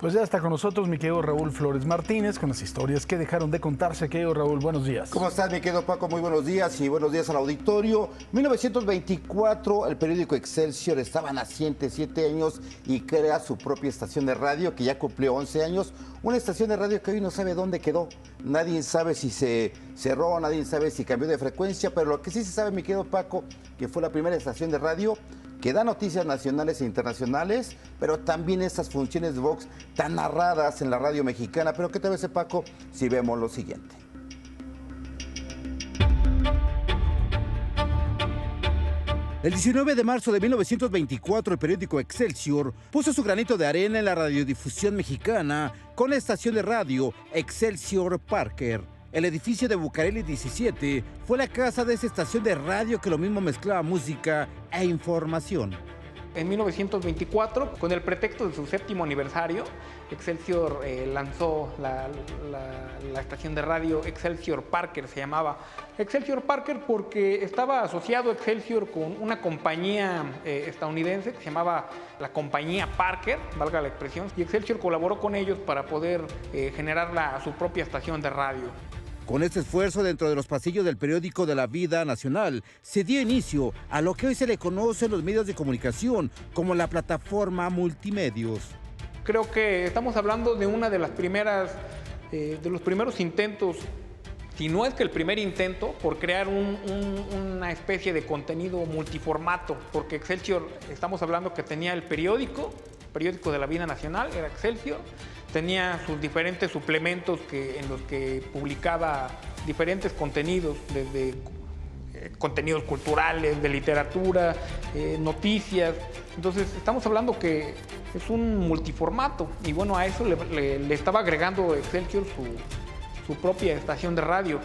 Pues ya está con nosotros mi querido Raúl Flores Martínez con las historias que dejaron de contarse. Querido Raúl, buenos días. ¿Cómo estás, mi querido Paco? Muy buenos días y buenos días al auditorio. 1924, el periódico Excelsior estaba naciente, 7 años, y crea su propia estación de radio que ya cumplió 11 años. Una estación de radio que hoy no sabe dónde quedó. Nadie sabe si se cerró, nadie sabe si cambió de frecuencia, pero lo que sí se sabe, mi querido Paco, que fue la primera estación de radio que da noticias nacionales e internacionales, pero también estas funciones de Vox tan narradas en la radio mexicana. Pero ¿qué te parece, Paco, si vemos lo siguiente? El 19 de marzo de 1924, el periódico Excelsior puso su granito de arena en la radiodifusión mexicana con la estación de radio Excelsior Parker. El edificio de Bucareli 17 fue la casa de esa estación de radio que lo mismo mezclaba música e información. En 1924, con el pretexto de su 7º aniversario, Excelsior lanzó la estación de radio Excelsior Parker, se llamaba. Excelsior Parker porque estaba asociado Excelsior con una compañía estadounidense que se llamaba la compañía Parker, valga la expresión, y Excelsior colaboró con ellos para poder generar su propia estación de radio. Con este esfuerzo dentro de los pasillos del periódico de la vida nacional, se dio inicio a lo que hoy se le conoce en los medios de comunicación como la plataforma multimedios. Creo que estamos hablando de una de las primeras, de los primeros intentos, si no es que el primer intento, por crear una especie de contenido multiformato, porque Excelsior, estamos hablando que tenía el periódico de la vida nacional, era Excelsior, tenía sus diferentes suplementos en los que publicaba diferentes contenidos, desde contenidos culturales, de literatura, noticias. Entonces estamos hablando que es un multiformato y bueno, a eso le estaba agregando Excelsior su propia estación de radio.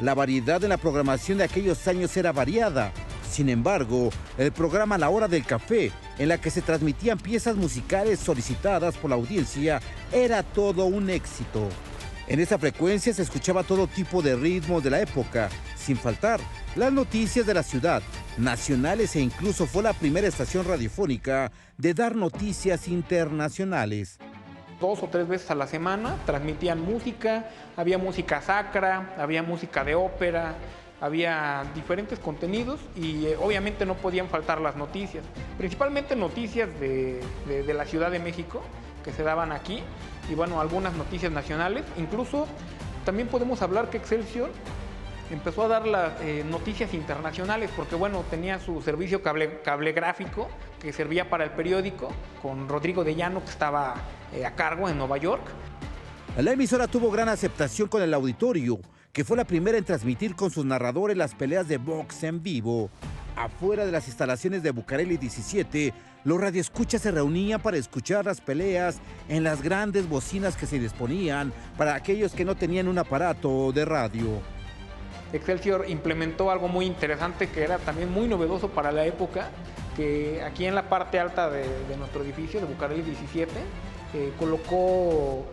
La variedad en la programación de aquellos años era variada. Sin embargo, el programa La Hora del Café, en la que se transmitían piezas musicales solicitadas por la audiencia, era todo un éxito. En esa frecuencia se escuchaba todo tipo de ritmos de la época, sin faltar las noticias de la ciudad, nacionales, e incluso fue la primera estación radiofónica de dar noticias internacionales. 2 o 3 veces a la semana transmitían música, había música sacra, había música de ópera, había diferentes contenidos y obviamente no podían faltar las noticias, principalmente noticias de la Ciudad de México que se daban aquí y bueno, algunas noticias nacionales. Incluso también podemos hablar que Excelsior empezó a dar las noticias internacionales porque bueno, tenía su servicio cablegráfico que servía para el periódico con Rodrigo de Llano, que estaba a cargo en Nueva York. La emisora tuvo gran aceptación con el auditorio, que fue la primera en transmitir con sus narradores las peleas de box en vivo. Afuera de las instalaciones de Bucareli 17, los radioescuchas se reunían para escuchar las peleas en las grandes bocinas que se disponían para aquellos que no tenían un aparato de radio. Excelsior implementó algo muy interesante que era también muy novedoso para la época, que aquí en la parte alta de nuestro edificio de Bucareli 17 colocó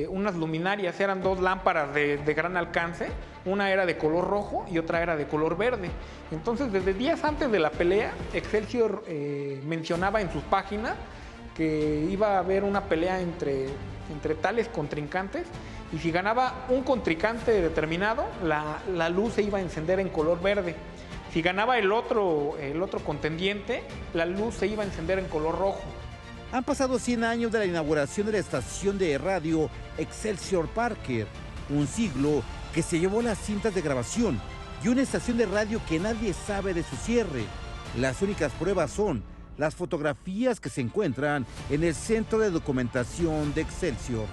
unas luminarias, eran 2 lámparas de gran alcance, una era de color rojo y otra era de color verde. Entonces, desde días antes de la pelea, Excelsior mencionaba en sus páginas que iba a haber una pelea entre tales contrincantes y si ganaba un contrincante determinado, la luz se iba a encender en color verde. Si ganaba el otro contendiente, la luz se iba a encender en color rojo. Han pasado 100 años de la inauguración de la estación de radio Excelsior Parker, un siglo que se llevó las cintas de grabación y una estación de radio que nadie sabe de su cierre. Las únicas pruebas son las fotografías que se encuentran en el Centro de Documentación de Excelsior.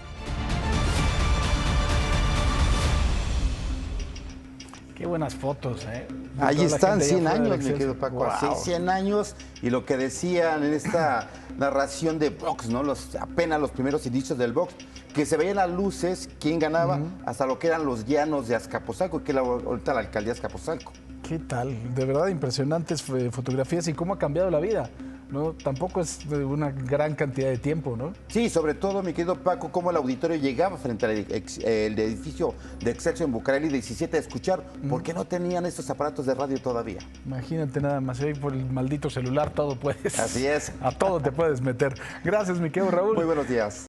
Qué buenas fotos, ¿eh? Ahí están, 100 años, mi querido querido Paco. Wow. Así, 100 años, y lo que decían en esta narración de Vox, ¿no? Apenas los primeros indicios del Vox, que se veían las luces, quién ganaba, hasta lo que eran los llanos de Azcapotzalco, que es ahorita la alcaldía de Azcapotzalco. ¿Qué tal? De verdad impresionantes fotografías y cómo ha cambiado la vida, ¿no? Tampoco es de una gran cantidad de tiempo, ¿no? Sí, sobre todo, mi querido Paco, cómo el auditorio llegaba frente al el edificio de Excelsior en Bucareli 17 a escuchar, porque no tenían estos aparatos de radio todavía. Imagínate nada más, ahí por el maldito celular todo puedes. Así es. A todo te puedes meter. Gracias, mi querido Raúl. Muy buenos días.